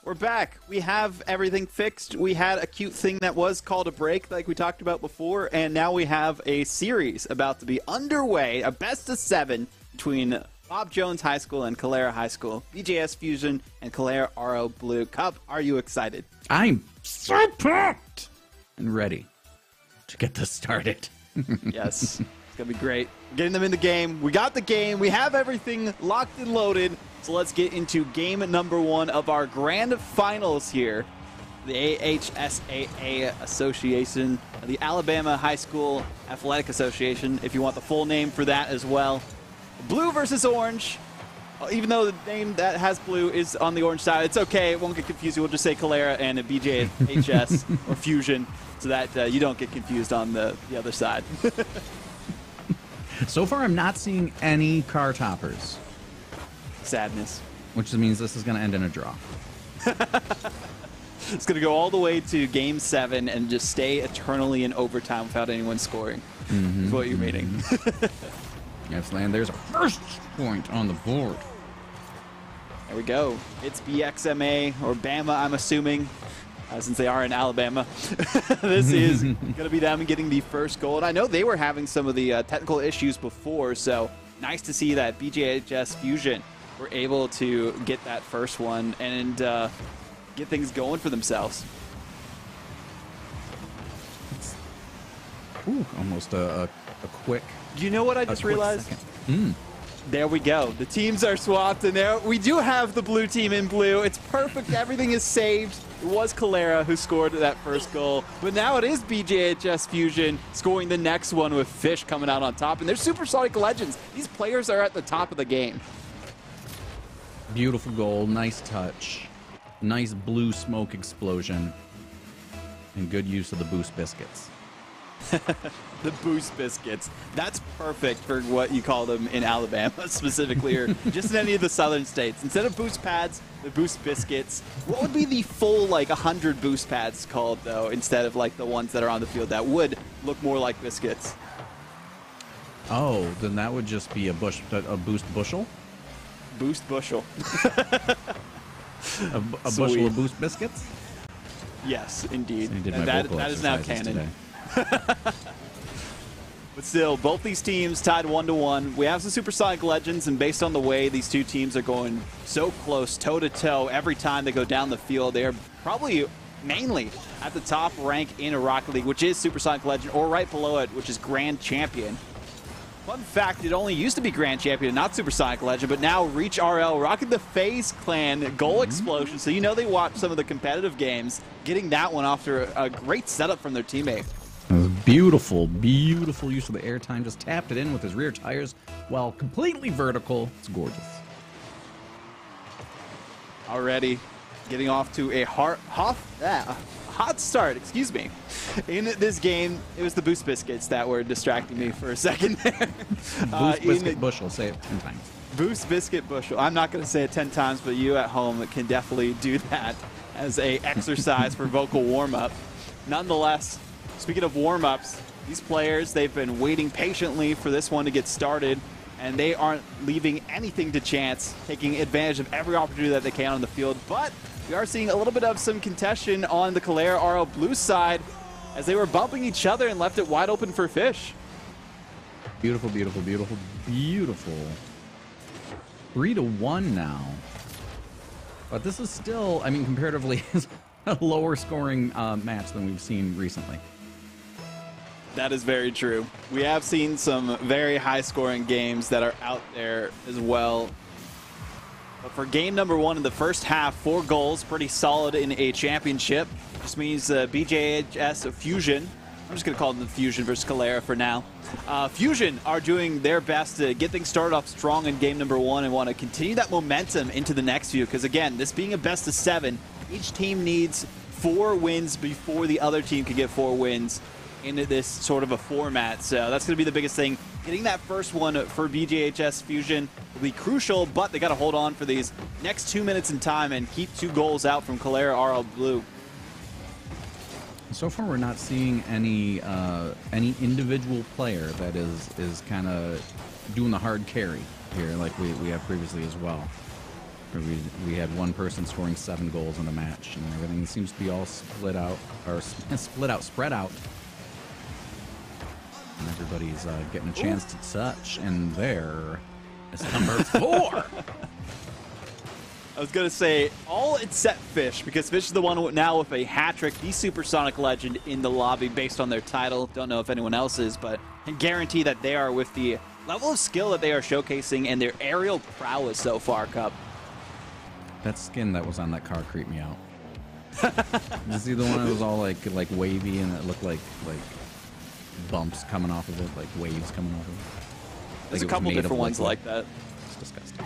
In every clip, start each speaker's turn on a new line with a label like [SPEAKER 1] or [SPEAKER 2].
[SPEAKER 1] We're back. We have everything fixed. We had a cute thing that was called a break, like we talked about before, and now we have a series about to be underway, a best of 7 between Bob Jones High School and Calera High School, BJS Fusion and Calera RO Blue. Cup, are you excited?
[SPEAKER 2] I'm so pumped and ready to get this started.
[SPEAKER 1] Yes, it's going to be great. We're getting them in the game. We got the game. We have everything locked and loaded. So let's get into game number 1 of our grand finals here. The AHSAA Association, the Alabama High School Athletic Association, if you want the full name for that as well. Blue versus orange. Even though the name that has blue is on the orange side, it's okay. It won't get confused. We'll just say Calera and BJHS or Fusion so that you don't get confused on the other side.
[SPEAKER 2] So far, I'm not seeing any car toppers.
[SPEAKER 1] Sadness.
[SPEAKER 2] Which means this is going to end in a draw.
[SPEAKER 1] It's going to go all the way to Game 7 and just stay eternally in overtime without anyone scoring. Is what you're meaning.
[SPEAKER 2] Yes, Land, there's a first point on the board.
[SPEAKER 1] There we go. It's BXMA, or Bama, I'm assuming, since they are in Alabama. This is going to be them getting the first goal. And I know they were having some of the technical issues before, so nice to see that BJHS Fusion were able to get that first one and get things going for themselves.
[SPEAKER 2] Ooh, almost a quick.
[SPEAKER 1] You know what I just realized? There we go. The teams are swapped, and there we do have the blue team in blue. It's perfect. Everything is saved. It was Calera who scored that first goal, but now it is BJHS Fusion scoring the next one with Fish coming out on top, and they're supersonic legends. These players are at the top of the game.
[SPEAKER 2] Beautiful goal, nice touch, nice blue smoke explosion, and good use of the boost biscuits.
[SPEAKER 1] The boost biscuits. That's perfect for what you call them in Alabama specifically, or just in any of the southern states. Instead of boost pads, the boost biscuits. What would be the full, like, 100 boost pads called, though, instead of, like, the ones that are on the field that would look more like biscuits?
[SPEAKER 2] Oh, then that would just be a boost bushel?
[SPEAKER 1] Boost bushel.
[SPEAKER 2] a bushel of boost biscuits?
[SPEAKER 1] Yes, indeed.
[SPEAKER 2] So
[SPEAKER 1] and that is now canon. But still, both these teams tied 1-1. We have some supersonic legends, and based on the way these two teams are going so close, toe-to-toe, every time they go down the field, they are probably mainly at the top rank in a Rocket League, which is supersonic legend, or right below it, which is Grand Champion. Fun fact, it only used to be Grand Champion, not Supersonic Legend, but now Reach RL, rocking the FaZe Clan goal explosion. So you know they watched some of the competitive games, getting that one after a great setup from their teammate.
[SPEAKER 2] Beautiful, beautiful use of the airtime. Just tapped it in with his rear tires while completely vertical. It's gorgeous.
[SPEAKER 1] Already getting off to a hot start, excuse me. In this game, it was the boost biscuits that were distracting me for a second there.
[SPEAKER 2] Boost biscuit bushel, say it 10 times.
[SPEAKER 1] Boost biscuit bushel. I'm not going to say it 10 times, but you at home can definitely do that as a exercise for vocal warm-up. Nonetheless, speaking of warm-ups, these players, they've been waiting patiently for this one to get started, and they aren't leaving anything to chance, taking advantage of every opportunity that they can on the field. But we are seeing a little bit of some contention on the Calera RL Blue side as they were bumping each other and left it wide open for Fish.
[SPEAKER 2] Beautiful, beautiful, beautiful, beautiful. 3-1 now. But this is still, I mean, comparatively, a lower scoring match than we've seen recently.
[SPEAKER 1] That is very true. We have seen some very high-scoring games that are out there as well. But for game number 1 in the first half, 4 goals, pretty solid in a championship. Just means BJHS Fusion, I'm just going to call them the Fusion versus Calera for now. Fusion are doing their best to get things started off strong in game number 1 and want to continue that momentum into the next few. Because again, this being a best of 7, each team needs 4 wins before the other team can get 4 wins into this sort of a format. So that's going to be the biggest thing. Getting that first one for BJHS Fusion will be crucial, but they got to hold on for these next 2 minutes in time and keep 2 goals out from Calera RL Blue.
[SPEAKER 2] So far, we're not seeing any individual player that is kind of doing the hard carry here, like we have previously as well. We had one person scoring 7 goals in a match, and everything seems to be all spread out. And everybody's getting a chance to touch, and there is number 4.
[SPEAKER 1] I was going to say, all except Fish, because Fish is the one now with a hat trick, the Supersonic Legend in the lobby based on their title. Don't know if anyone else is, but I can guarantee that they are with the level of skill that they are showcasing and their aerial prowess so far, Cup.
[SPEAKER 2] That skin that was on that car creeped me out. Did you see the one that was all like wavy and it looked like bumps coming off of it, like waves coming off of it?
[SPEAKER 1] There's a couple different ones like that.
[SPEAKER 2] It's disgusting.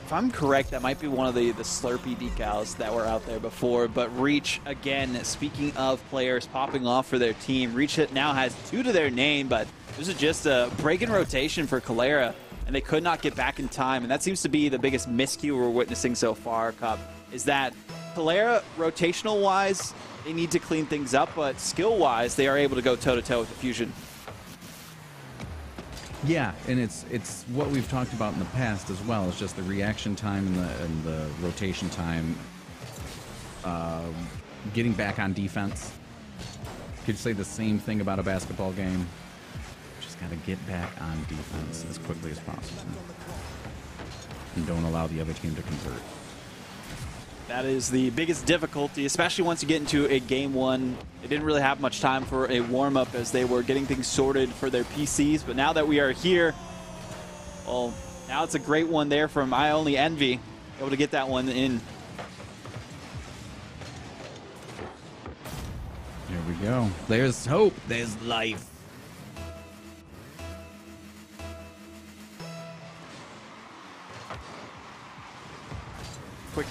[SPEAKER 1] If I'm correct, that might be one of the Slurpee decals that were out there before. But Reach, again, speaking of players popping off for their team, Reach now has 2 to their name, but this is just a break in rotation for Calera, and they could not get back in time. And that seems to be the biggest miscue we're witnessing so far, Cup, is that Calera, rotational-wise, they need to clean things up, but skill-wise, they are able to go toe-to-toe with the Fusion.
[SPEAKER 2] Yeah, and it's what we've talked about in the past as well. It's just the reaction time and the rotation time. Getting back on defense. Could say the same thing about a basketball game. Just got to get back on defense as quickly as possible. And don't allow the other team to convert.
[SPEAKER 1] That is the biggest difficulty, especially once you get into a game 1. They didn't really have much time for a warm-up as they were getting things sorted for their PCs. But now that we are here, well, now it's a great one there from I Only Envy, able to get that one in.
[SPEAKER 2] Here we go. There's hope. There's life.
[SPEAKER 1] Quick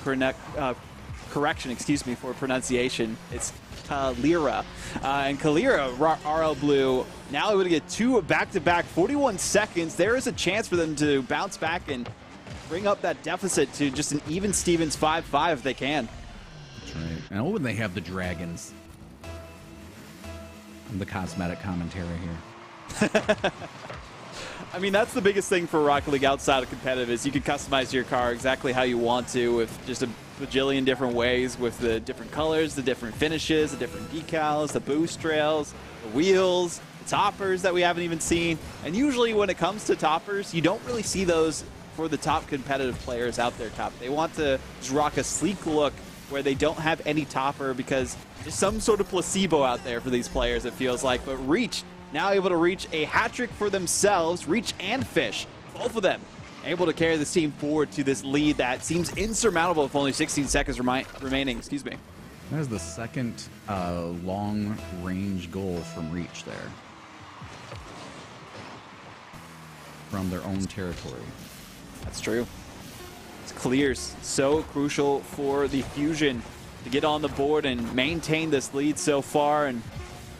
[SPEAKER 1] correction, excuse me, for pronunciation. It's Calera. And Calera, RL Blue, now able to get 2 back-to-back 41 seconds. There is a chance for them to bounce back and bring up that deficit to just an even Stevens 5-5 if they can.
[SPEAKER 2] That's right. And oh, and they have the dragons. And the cosmetic commentary here.
[SPEAKER 1] I mean, that's the biggest thing for Rocket League outside of competitive is you can customize your car exactly how you want to with just a bajillion different ways with the different colors, the different finishes, the different decals, the boost trails, the wheels, the toppers that we haven't even seen. And usually when it comes to toppers, you don't really see those for the top competitive players out there, Top. They want to just rock a sleek look where they don't have any topper because there's some sort of placebo out there for these players, it feels like. But Reach now able to reach a hat trick for themselves, Reach and Fish, both of them able to carry this team forward to this lead that seems insurmountable with only 16 seconds remaining. Excuse me.
[SPEAKER 2] There's the second long-range goal from Reach there. From their own territory.
[SPEAKER 1] That's true. It's clears so crucial for the Fusion to get on the board and maintain this lead so far and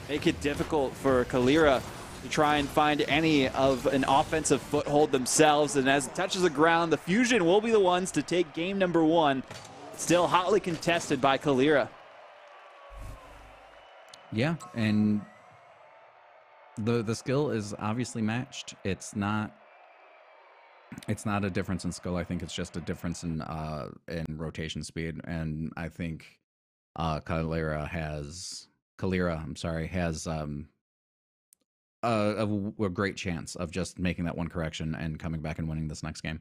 [SPEAKER 1] make it difficult for Calera to try and find any of an offensive foothold themselves. And as it touches the ground, the Fusion will be the ones to take game number 1. Still hotly contested by Calera.
[SPEAKER 2] Yeah, and the skill is obviously matched. It's not a difference in skill. I think it's just a difference in rotation speed. And I think Calera has a great chance of just making that one correction and coming back and winning this next game.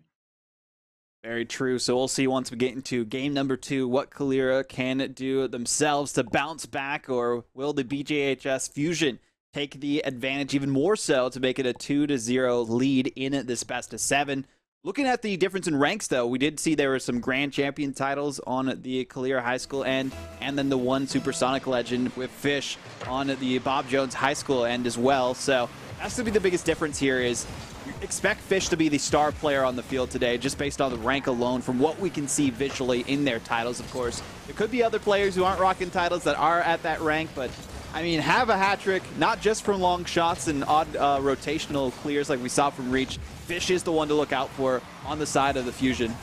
[SPEAKER 1] Very true. So we'll see once we get into game number 2 what Calera can do themselves to bounce back, or will the BJHS Fusion take the advantage even more so to make it a 2-0 lead in this best of 7. Looking at the difference in ranks, though, we did see there were some grand champion titles on the Calera High School end, and then the one Supersonic Legend with Fish on the Bob Jones High School end as well. So that's going to be the biggest difference here is you expect Fish to be the star player on the field today, just based on the rank alone from what we can see visually in their titles, of course. There could be other players who aren't rocking titles that are at that rank, but I mean, have a hat trick, not just from long shots and odd rotational clears like we saw from Reach. Fish is the one to look out for on the side of the Fusion.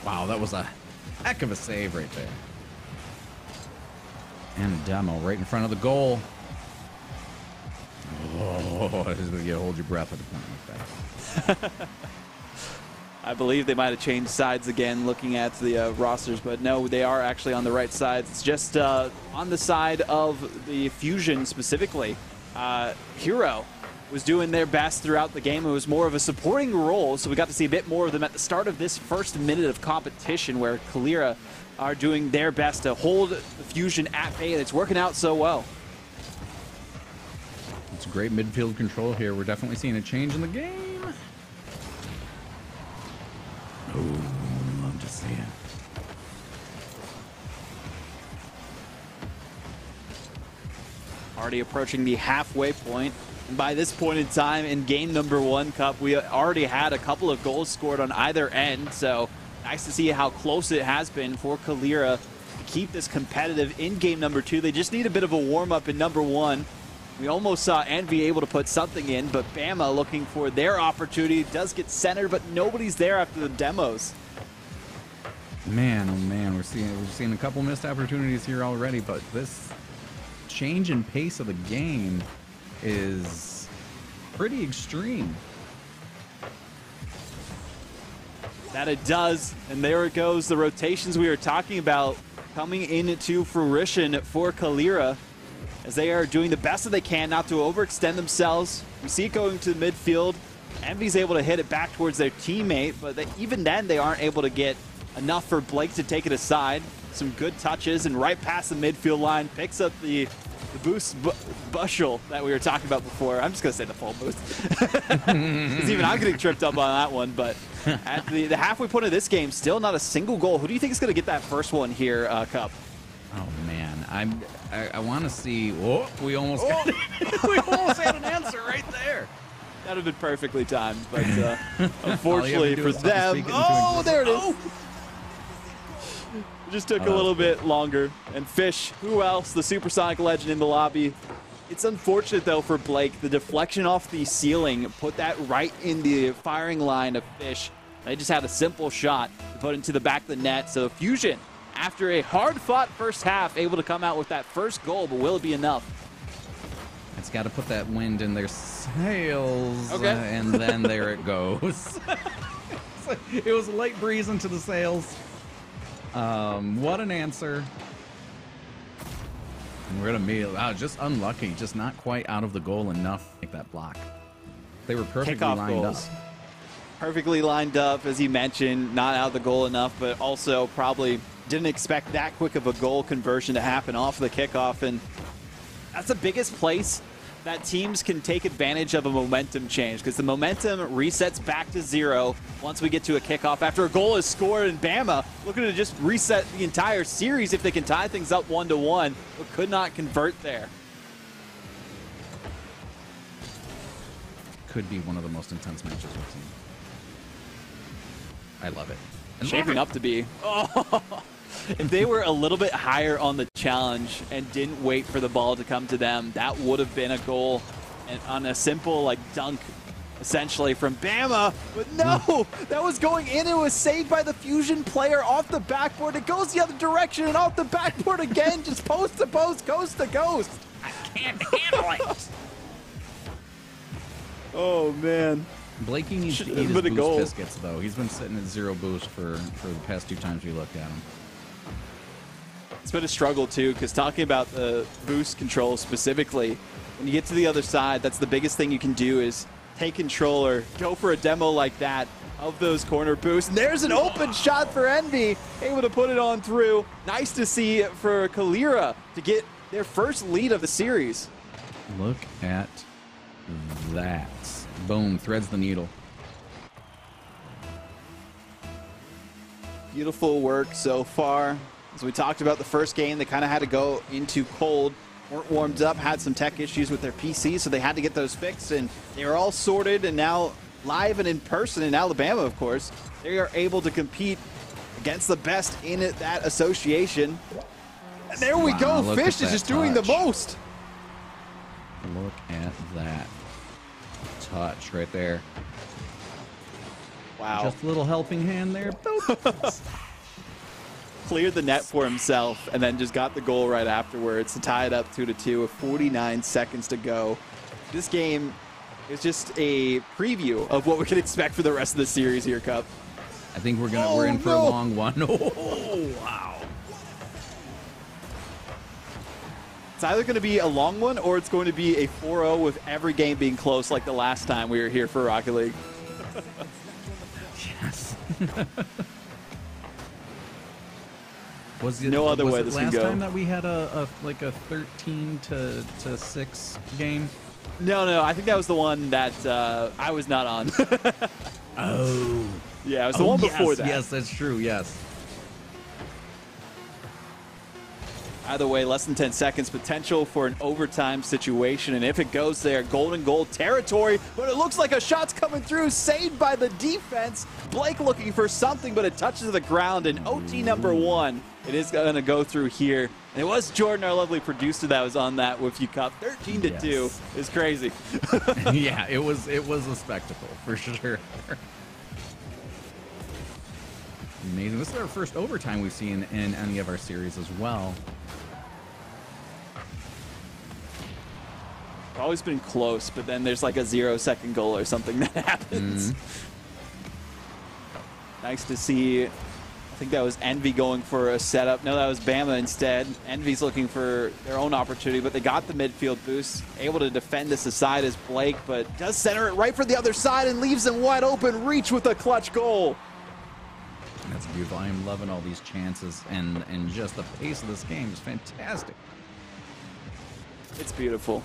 [SPEAKER 2] Wow, that was a heck of a save right there. And a demo right in front of the goal. Oh, you hold your breath at a point like that.
[SPEAKER 1] I believe they might have changed sides again looking at the rosters, but no, they are actually on the right sides. It's just on the side of the Fusion specifically. Hero was doing their best throughout the game. It was more of a supporting role, so we got to see a bit more of them at the start of this first minute of competition where Kalira are doing their best to hold the Fusion at bay, and it's working out so well.
[SPEAKER 2] It's great midfield control here. We're definitely seeing a change in the game. Oh, love to see it.
[SPEAKER 1] Already approaching the halfway point. And by this point in time in game number 1 Cup, we already had a couple of goals scored on either end. So nice to see how close it has been for Kalira to keep this competitive in game number 2. They just need a bit of a warm-up in number 1. We almost saw Envy able to put something in, but Bama looking for their opportunity. Does get centered, but nobody's there after the demos.
[SPEAKER 2] Man, oh man, we're seeing a couple missed opportunities here already, but this change in pace of the game is pretty extreme.
[SPEAKER 1] That it does, and there it goes. The rotations we were talking about coming into fruition for Kalira, as they are doing the best that they can not to overextend themselves. We see it going to the midfield. Envy's able to hit it back towards their teammate, but even then they aren't able to get enough for Blake to take it aside. Some good touches, and right past the midfield line, picks up the boost bushel that we were talking about before. I'm just going to say the full boost. Because even I'm getting tripped up on that one, but at the halfway point of this game, still not a single goal. Who do you think is going to get that first one here, Cup?
[SPEAKER 2] Oh man, I want to see. Oh, we almost got we almost had an answer right there.
[SPEAKER 1] That would have been perfectly timed, but unfortunately for them, oh, there it is. Oh. It just took a little bit longer. And Fish, who else? The Supersonic legend in the lobby. It's unfortunate though for Blake. The deflection off the ceiling put that right in the firing line of Fish. They just had a simple shot to put into the back of the net. So Fusion, after a hard-fought first half, able to come out with that first goal, but will it be enough?
[SPEAKER 2] It's got to put that wind in their sails,
[SPEAKER 1] okay.
[SPEAKER 2] And then there it goes. It was a light breeze into the sails. What an answer. And we're gonna meet. Wow, just unlucky, just not quite out of the goal enough to make that block. They were perfectly lined up.
[SPEAKER 1] Perfectly lined up, as you mentioned, not out of the goal enough, but also probably didn't expect that quick of a goal conversion to happen off the kickoff. And that's the biggest place that teams can take advantage of a momentum change, because the momentum resets back to 0 once we get to a kickoff after a goal is scored. And Bama looking to just reset the entire series if they can tie things up 1-1, but could not convert there.
[SPEAKER 2] Could be one of the most intense matches we've seen. I love it. And
[SPEAKER 1] shaping up to be. Oh. If they were a little bit higher on the challenge and didn't wait for the ball to come to them, that would have been a goal, and on a simple like dunk essentially from Bama. But no, that was going in. It was saved by the Fusion player off the backboard. It goes the other direction and off the backboard again, just post to post, coast to coast.
[SPEAKER 2] I can't handle it.
[SPEAKER 1] Oh man.
[SPEAKER 2] Blakey needs to eat his boost biscuits, though. He's been sitting at 0 boost for the past 2 times we looked at him.
[SPEAKER 1] It's been a struggle, too, because talking about the boost control specifically, when you get to the other side, that's the biggest thing you can do is take control or go for a demo like that of those corner boosts. And there's an open shot for Envy, able to put it on through. Nice to see for Kalira to get their first lead of the series.
[SPEAKER 2] Look at that. Boom, threads the needle.
[SPEAKER 1] Beautiful work so far. As we talked about the first game, they kind of had to go into cold, weren't warmed up, had some tech issues with their PC, so they had to get those fixed, and they are all sorted, and now live and in person in Alabama, of course, they are able to compete against the best in that association. And there we go, Fish is just doing the most.
[SPEAKER 2] Look at that touch right there.
[SPEAKER 1] Wow.
[SPEAKER 2] Just a little helping hand there.
[SPEAKER 1] Cleared the net for himself and then just got the goal right afterwards to tie it up 2-2 with 49 seconds to go. This game is just a preview of what we can expect for the rest of the series here, Cup.
[SPEAKER 2] I think we're in for a long one. Oh, wow.
[SPEAKER 1] It's either going to be a long one or it's going to be a 4-0 with every game being close like the last time we were here for Rocket League.
[SPEAKER 2] Yes.
[SPEAKER 1] No other way this can go.
[SPEAKER 2] Last time that we had a 13-6 game?
[SPEAKER 1] No, I think that was the one that I was not on.
[SPEAKER 2] Oh.
[SPEAKER 1] Yeah, it was the one before that.
[SPEAKER 2] Yes, that's true, yes.
[SPEAKER 1] Either way, less than 10 seconds, potential for an overtime situation, and if it goes there, golden goal territory, but it looks like a shot's coming through, saved by the defense. Blake looking for something, but it touches the ground, and OT number 1. It is going to go through here. And it was Jordan, our lovely producer, that was on that with you, Cup. 13-2 is crazy.
[SPEAKER 2] Yeah, it was a spectacle, for sure. Amazing. This is our first overtime we've seen in any of our series as well.
[SPEAKER 1] It's always been close, but then there's like a 0-second goal or something that happens. Nice to see. I think that was Envy going for a setup. No, that was Bama instead. Envy's looking for their own opportunity, but they got the midfield boost. Able to defend this aside as Blake, but does center it right for the other side and leaves them wide open. Reach with a clutch goal.
[SPEAKER 2] That's beautiful. I am loving all these chances, and just the pace of this game is fantastic.
[SPEAKER 1] It's beautiful.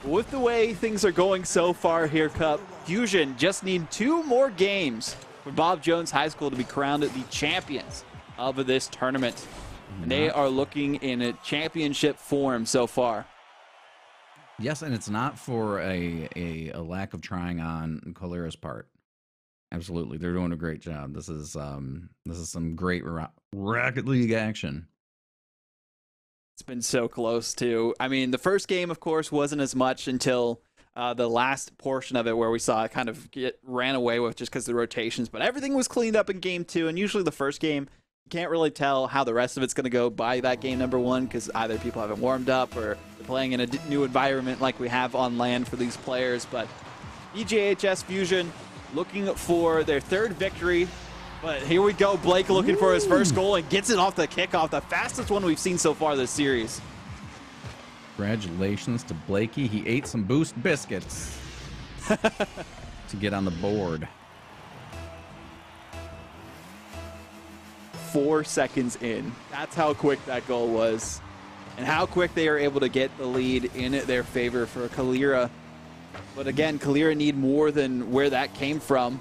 [SPEAKER 1] With the way things are going so far here, Cup, Fusion just need 2 more games for Bob Jones High School to be crowned the champions of this tournament. And they are looking in a championship form so far.
[SPEAKER 2] Yes, and it's not for a lack of trying on Kalira's part. Absolutely, they're doing a great job. This is some great Rocket League action.
[SPEAKER 1] It's been so close too. I mean, the first game, of course, wasn't as much until the last portion of it, where we saw it kind of get ran away with just because of the rotations. But everything was cleaned up in game 2, and usually the first game, you can't really tell how the rest of it's going to go by that game number 1, because either people haven't warmed up or they're playing in a new environment like we have on land for these players. But EJHS Fusion looking for their 3rd victory. But here we go, Blake looking for his first goal and gets it off the kickoff, the fastest one we've seen so far this series.
[SPEAKER 2] Congratulations to Blakey. He ate some Boost biscuits to get on the board.
[SPEAKER 1] 4 seconds in. That's how quick that goal was. And how quick they are able to get the lead in their favor for Kalira. But again, Kalira need more than where that came from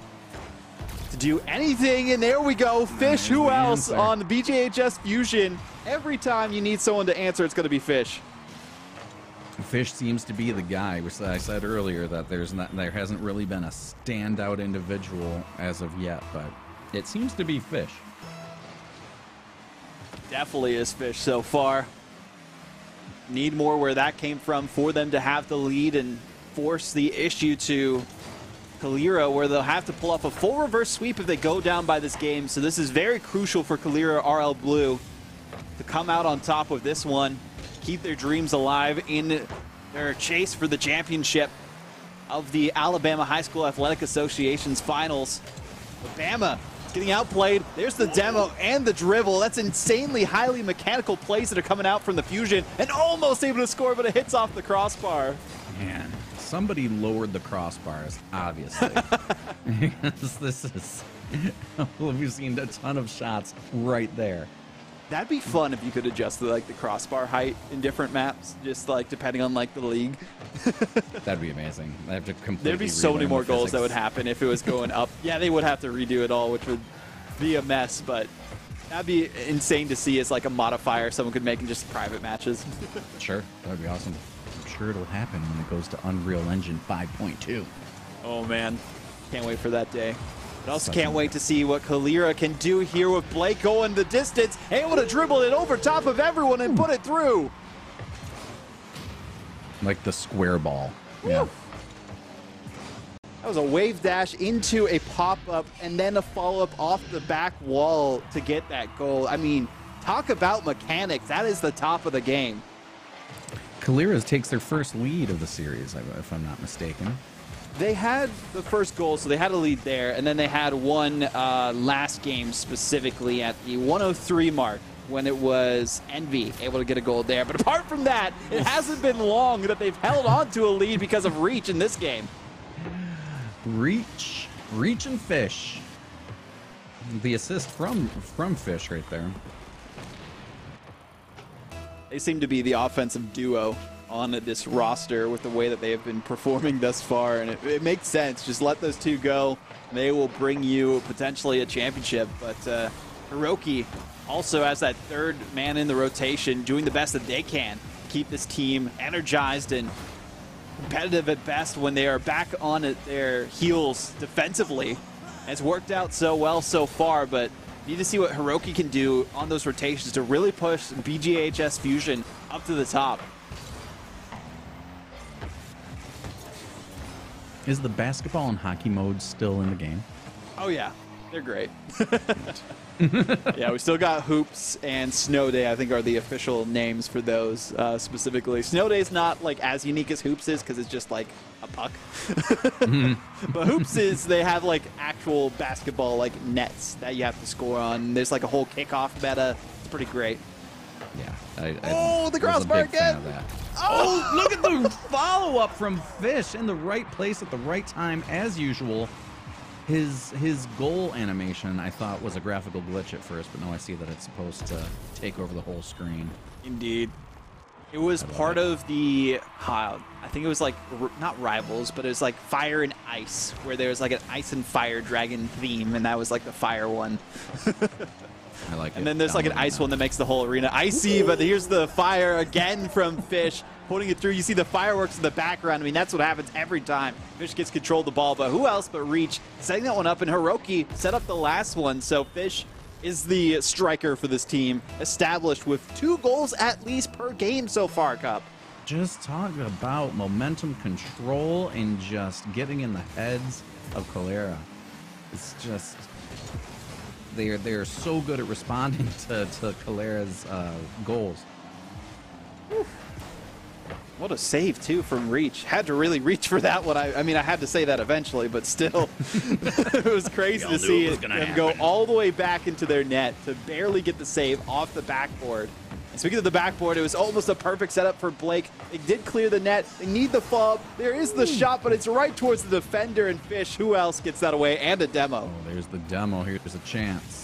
[SPEAKER 1] to do anything, and there we go. Fish, who else on the BJHS Fusion? Every time you need someone to answer, it's going to be Fish.
[SPEAKER 2] Fish seems to be the guy, which I said earlier that there hasn't really been a standout individual as of yet, but it seems to be Fish.
[SPEAKER 1] Definitely is Fish so far. Need more where that came from for them to have the lead and force the issue to Kalira, where they'll have to pull off a full reverse sweep if they go down by this game. So this is very crucial for Kalira RL Blue to come out on top with this one, keep their dreams alive in their chase for the championship of the Alabama High School Athletic Association's finals. But Bama getting outplayed. There's the demo and the dribble. That's insanely highly mechanical plays that are coming out from the Fusion, and almost able to score, but it hits off the crossbar.
[SPEAKER 2] Man, somebody lowered the crossbars, obviously. This is, we've seen a ton of shots right there.
[SPEAKER 1] That'd be fun if you could adjust the crossbar height in different maps, just depending on the league.
[SPEAKER 2] That'd be amazing. I have to completely.
[SPEAKER 1] There'd be so many more goals that would happen if it was going up. Yeah, they would have to redo it all, which would be a mess, but that'd be insane to see as a modifier someone could make in just private matches.
[SPEAKER 2] Sure, that would be awesome. I'm sure it'll happen when it goes to Unreal Engine 5.2.
[SPEAKER 1] Oh man, can't wait for that day. But also can't wait to see what Kalira can do here with Blake going the distance, able to dribble it over top of everyone and put it through.
[SPEAKER 2] Like the square ball. Yeah.
[SPEAKER 1] That was a wave dash into a pop-up and then a follow-up off the back wall to get that goal. I mean, talk about mechanics. That is the top of the game.
[SPEAKER 2] Kalira takes their first lead of the series, if I'm not mistaken.
[SPEAKER 1] They had the first goal, so they had a lead there, and then they had one last game specifically at the 103 mark when it was Envy able to get a goal there. But apart from that, it hasn't been long that they've held on to a lead because of Reach in this game.
[SPEAKER 2] Reach and Fish. The assist from Fish right there.
[SPEAKER 1] They seem to be the offensive duo on this roster with the way that they have been performing thus far, and it makes sense. Just let those two go. They will bring you potentially a championship. But Hiroki also as that third man in the rotation, doing the best that they can to keep this team energized and competitive at best when they are back on their heels defensively. And it's worked out so well so far, but need to see what Hiroki can do on those rotations to really push BGHS Fusion up to the top.
[SPEAKER 2] Is the basketball and hockey mode still in the game?
[SPEAKER 1] Oh yeah, they're great. Yeah, we still got Hoops and Snow Day, I think, are the official names for those specifically. Snow Day is not like as unique as Hoops is because it's just like a puck. But Hoops is, they have like actual basketball like nets that you have to score on. There's like a whole kickoff meta. It's pretty great.
[SPEAKER 2] Yeah.
[SPEAKER 1] Oh, the crossbar again.
[SPEAKER 2] Oh, look at the follow-up from Fish in the right place at the right time as usual. His goal animation, I thought, was a graphical glitch at first, but now I see that it's supposed to take over the whole screen.
[SPEAKER 1] Indeed. It was part of the, I think it was like, not Rivals, but it was like Fire and Ice, where there was like an Ice and Fire Dragon theme, and that was like the Fire one.
[SPEAKER 2] I like it.
[SPEAKER 1] And then there's like an Ice one that makes the whole arena icy, but here's the Fire again from Fish, putting it through. You see the fireworks in the background. I mean, that's what happens every time Fish gets control of the ball, but who else but Reach setting that one up, and Hiroki set up the last one. So Fish is the striker for this team, established with 2 goals at least per game so far, Cup.
[SPEAKER 2] Just talk about momentum control and just getting in the heads of Calera. It's just, they're so good at responding to Calera's goals.
[SPEAKER 1] Whew. What a save, too, from Reach. Had to really reach for that one. I mean, I had to say that eventually, but still. It was crazy to see them go all the way back into their net to barely get the save off the backboard. And speaking of the backboard, it was almost a perfect setup for Blake. They did clear the net. They need the fob. There is the shot, but it's right towards the defender and Fish. Who else gets that away? And a demo.
[SPEAKER 2] Oh, there's the demo. Here's a chance.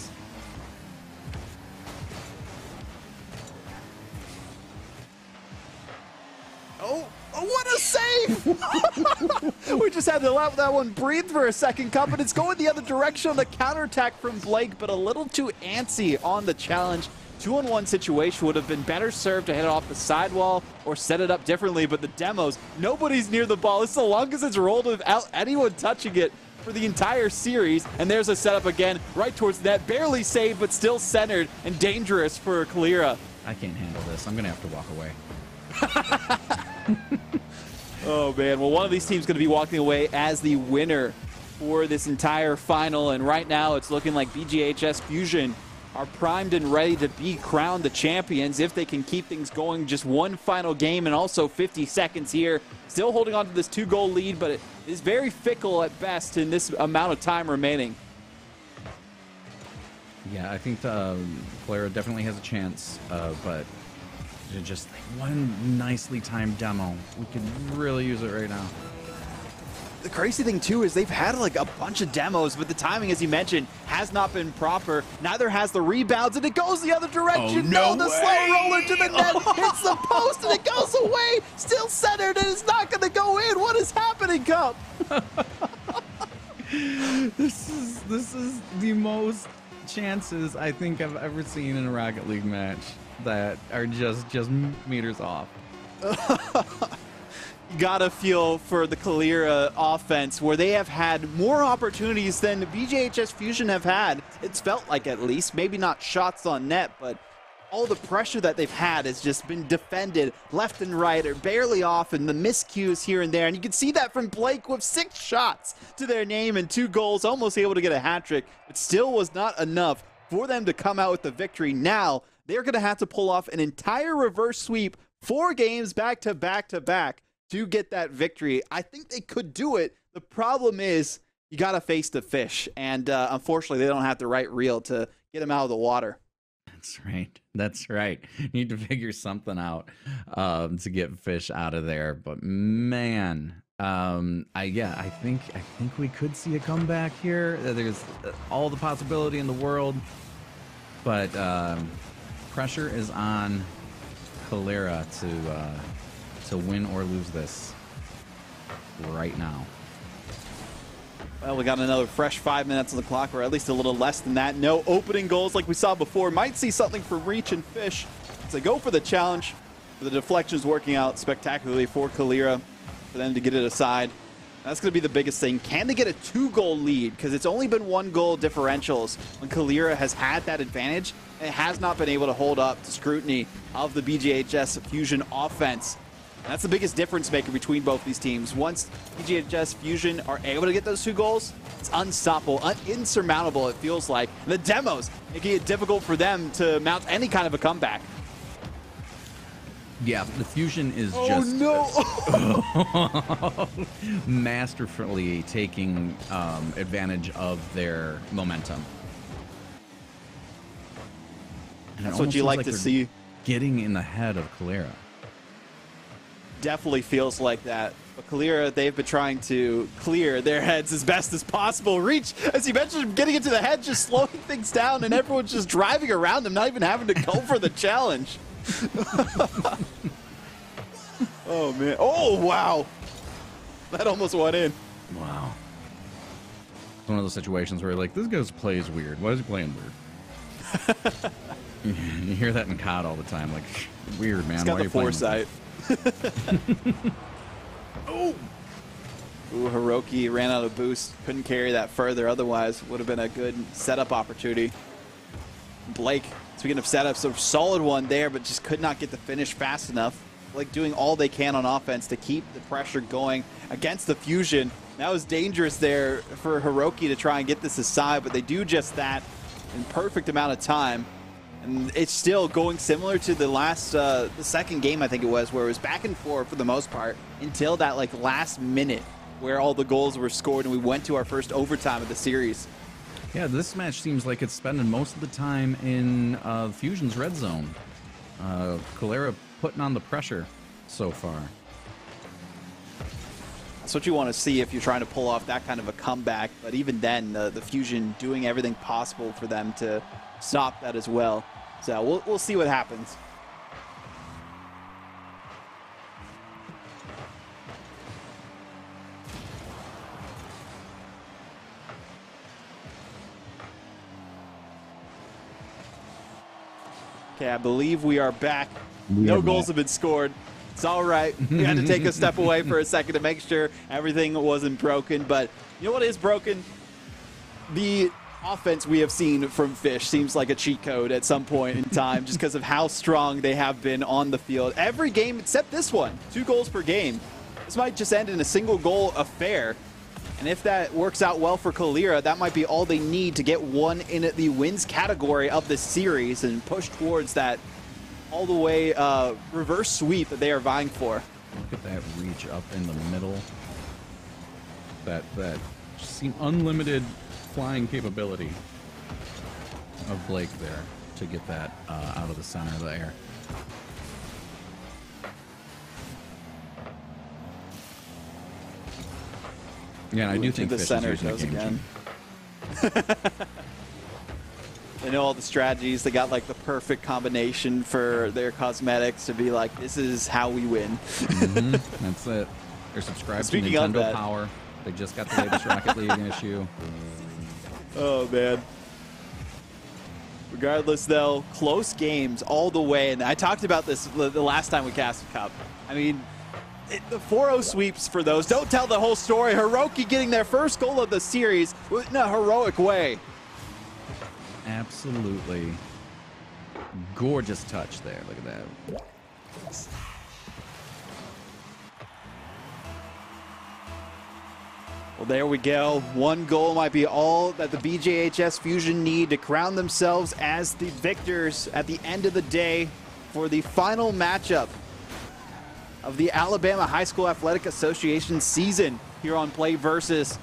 [SPEAKER 1] Oh, what a save! We just had to let that one breathe for a second, Cup, and it's going the other direction on the counterattack from Blake, but a little too antsy on the challenge. 2-on-1 situation would have been better served to hit it off the sidewall or set it up differently, but the demos, nobody's near the ball. It's the longest it's rolled without anyone touching it for the entire series, and there's a setup again right towards the net. Barely saved, but still centered and dangerous for Calera.
[SPEAKER 2] I can't handle this. I'm going to have to walk away.
[SPEAKER 1] Oh man, well, one of these teams is going to be walking away as the winner for this entire final, and right now it's looking like BGHS Fusion are primed and ready to be crowned the champions if they can keep things going. Just one final game and also 50 seconds here. Still holding on to this 2-goal lead, but it is very fickle at best in this amount of time remaining.
[SPEAKER 2] Yeah, I think Calera definitely has a chance, but just one nicely timed demo. We could really use it right now.
[SPEAKER 1] The crazy thing, too, is they've had like a bunch of demos, but the timing, as you mentioned, has not been proper. Neither has the rebounds, and it goes the other direction.
[SPEAKER 2] Oh, no
[SPEAKER 1] the
[SPEAKER 2] way.
[SPEAKER 1] slow roller to the net hits the post, and it goes away. Still centered, and it's not going to go in. What is happening, Cup?
[SPEAKER 2] This is the most chances I think I've ever seen in a Rocket League match that are just meters off.
[SPEAKER 1] You gotta feel for the Calera offense, where they have had more opportunities than BGHS Fusion have had. It's felt like, at least, maybe not shots on net, but all the pressure that they've had has just been defended left and right or barely off, and the miscues here and there. And you can see that from Blake with 6 shots to their name and 2 goals, almost able to get a hat trick, but still was not enough for them to come out with the victory. Now they're going to have to pull off an entire reverse sweep, 4 games back to back to back, to get that victory. I think they could do it. The problem is you got to face the fish, and unfortunately, they don't have the right reel to get them out of the water.
[SPEAKER 2] That's right. That's right. Need to figure something out to get fish out of there. But man, I think we could see a comeback here. There's all the possibility in the world, but pressure is on Calera to win or lose this right now.
[SPEAKER 1] Well, we got another fresh 5 minutes on the clock, or at least a little less than that. No opening goals like we saw before. Might see something from Reach and Fish as they go for the challenge. The deflection's working out spectacularly for Calera, for them to get it aside. That's going to be the biggest thing. Can they get a 2-goal lead? Because it's only been 1-goal differentials when Calera has had that advantage. It has not been able to hold up to scrutiny of the BGHS Fusion offense. And that's the biggest difference maker between both these teams. Once BGHS Fusion are able to get those 2 goals, it's unstoppable, insurmountable, it feels like. And the demos making it difficult for them to mount any kind of a comeback.
[SPEAKER 2] Yeah, the Fusion is masterfully taking advantage of their momentum. And
[SPEAKER 1] that's what you like to see.
[SPEAKER 2] Getting in the head of Calera.
[SPEAKER 1] Definitely feels like that. But Calera, they've been trying to clear their heads as best as possible. Reach, as you mentioned, getting into the head, just slowing things down, and everyone's just driving around them, not even having to go for the challenge. Oh, man. Oh, wow. That almost went in.
[SPEAKER 2] Wow. It's one of those situations where you're like, this guy plays weird. Why is he playing weird? You hear that in COD all the time. Like, weird, man.
[SPEAKER 1] He's got the foresight. Oh! Ooh, Hiroki ran out of boost. Couldn't carry that further. Otherwise, would have been a good setup opportunity. Blake, speaking of setups, a solid one there, but just could not get the finish fast enough. Like doing all they can on offense to keep the pressure going against the Fusion. That was dangerous there for Hiroki to try and get this aside, but they do just that in perfect amount of time. And it's still going similar to the last, the second game, I think it was, where it was back and forth for the most part until that like last minute where all the goals were scored and we went to our first overtime of the series.
[SPEAKER 2] Yeah, this match seems like it's spending most of the time in Fusion's red zone. Calera putting on the pressure so far.
[SPEAKER 1] That's what you want to see if you're trying to pull off that kind of a comeback. But even then, the Fusion doing everything possible for them to stop that as well. So we'll see what happens. Okay, I believe we are back. No goals have been scored. It's all right. We had to take a step away for a second to make sure everything wasn't broken. But you know what is broken? The offense we have seen from Fish seems like a cheat code at some point in time just because of how strong they have been on the field. Every game except this one, 2 goals per game. This might just end in a single goal affair. And if that works out well for Calera, that might be all they need to get one in the wins category of the series and push towards that all the way reverse sweep that they are vying for.
[SPEAKER 2] Look at that reach up in the middle. That just seemed unlimited flying capability of Blake there to get that out of the center of the air. Yeah, and I do think
[SPEAKER 1] the
[SPEAKER 2] Fish
[SPEAKER 1] center
[SPEAKER 2] is using
[SPEAKER 1] goes
[SPEAKER 2] a game
[SPEAKER 1] again. They know all the strategies. They got like the perfect combination for their cosmetics to be like, this is how we win.
[SPEAKER 2] That's it. They're subscribed
[SPEAKER 1] Speaking
[SPEAKER 2] to
[SPEAKER 1] of
[SPEAKER 2] Nintendo
[SPEAKER 1] that,
[SPEAKER 2] Power. They just got the latest Rocket League issue.
[SPEAKER 1] Oh, man. Regardless, though, close games all the way. And I talked about this the last time we cast the Cup. I mean, the 4-0 sweeps for those. Don't tell the whole story. Hiroki getting their first goal of the series in a heroic way.
[SPEAKER 2] Absolutely gorgeous touch there. Look at that.
[SPEAKER 1] Well, there we go. 1 goal might be all that the BJHS Fusion need to crown themselves as the victors at the end of the day for the final matchup of the Alabama High School Athletic Association season. here on PlayVS.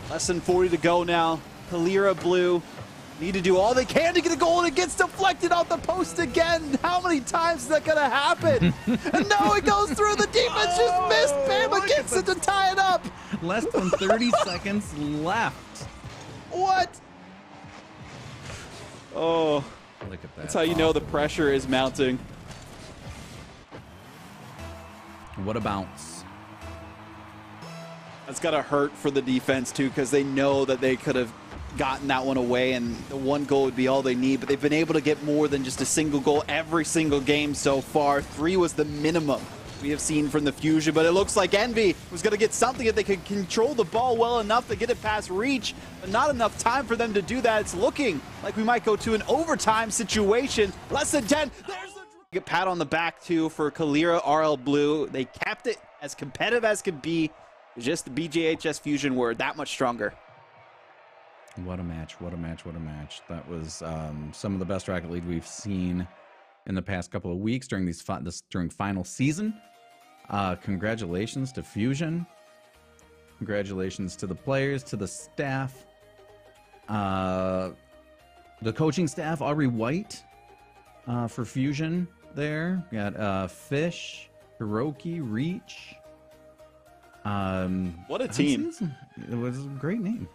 [SPEAKER 1] Less than 40 to go now. Kalira Blue need to do all they can to get a goal, and it gets deflected off the post again. How many times is that going to happen? And no, it goes through. The defense just missed. Bama gets it to tie it up.
[SPEAKER 2] Less than 30 seconds left.
[SPEAKER 1] What? Oh,
[SPEAKER 2] look at that.
[SPEAKER 1] That's how you know the pressure is mounting.
[SPEAKER 2] What a bounce.
[SPEAKER 1] That's got to hurt for the defense, too, because they know that they could have gotten that one away, and the one goal would be all they need, but they've been able to get more than just a single goal every single game so far. 3 was the minimum we have seen from the Fusion, but it looks like Envy was going to get something if they could control the ball well enough to get it past reach, but not enough time for them to do that. It's looking like we might go to an overtime situation. Less than 10. There's the pat on the back, too, for Kalira RL Blue. They kept it as competitive as could be. Just the BJHS Fusion were that much stronger.
[SPEAKER 2] What a match, what a match, what a match. That was some of the best Rocket League we've seen in the past couple of weeks during during final season. Congratulations to Fusion. Congratulations to the players, to the staff. The coaching staff, Aubrey White for Fusion there. We got Fish, Hiroki, Reach.
[SPEAKER 1] What a team.
[SPEAKER 2] It was great names.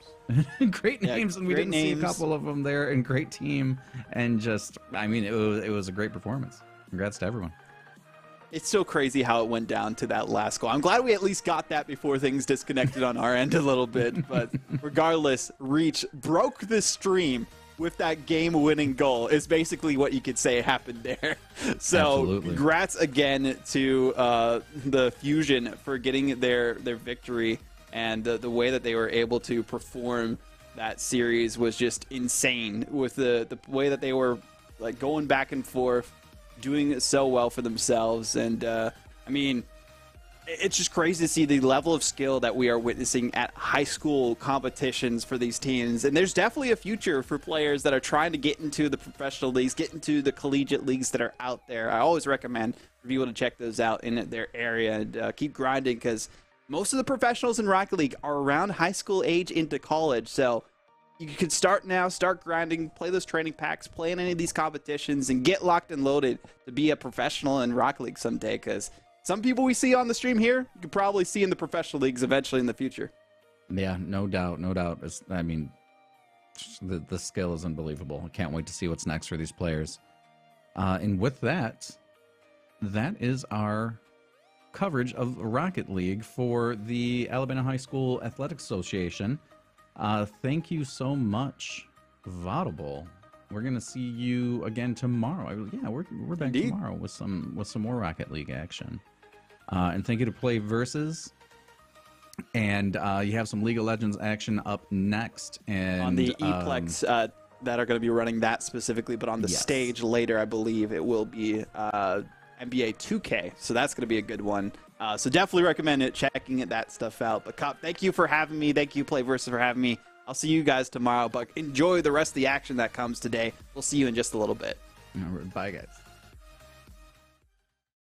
[SPEAKER 2] Great names, and we didn't see a couple of them there, and great team, and just, I mean, it was a great performance. Congrats to everyone.
[SPEAKER 1] It's so crazy how it went down to that last goal. I'm glad we at least got that before things disconnected on our end a little bit, but regardless, Reach broke the stream with that game-winning goal is basically what you could say happened there. So
[SPEAKER 2] absolutely.
[SPEAKER 1] Congrats again to the Fusion for getting their victory, and the way that they were able to perform that series was just insane with the way that they were like going back and forth, doing so well for themselves. And I mean, it's just crazy to see the level of skill that we are witnessing at high school competitions for these teams. And there's definitely a future for players that are trying to get into the professional leagues, get into the collegiate leagues that are out there. I always recommend for people to check those out in their area and keep grinding, because most of the professionals in Rocket League are around high school age into college. So you can start now, start grinding, play those training packs, play in any of these competitions, and get locked and loaded to be a professional in Rocket League someday, because some people we see on the stream here, you could probably see in the professional leagues eventually in the future.
[SPEAKER 2] Yeah, no doubt, no doubt. I mean, the skill is unbelievable. I can't wait to see what's next for these players. And with that, that is our coverage of Rocket League for the Alabama High School Athletics Association. Thank you so much, Vaudable. We're gonna see you again tomorrow. Yeah, we're back
[SPEAKER 1] Indeed.
[SPEAKER 2] tomorrow with some more Rocket League action. And thank you to PlayVS. And you have some League of Legends action up next, and
[SPEAKER 1] on the Eplex that are going to be running that specifically, but on the stage later, I believe it will be NBA 2K. So that's going to be a good one. So definitely recommend checking that stuff out. But Cop, thank you for having me. Thank you, PlayVS, for having me. I'll see you guys tomorrow, but enjoy the rest of the action that comes today. We'll see you in just a little bit.
[SPEAKER 2] Bye, guys.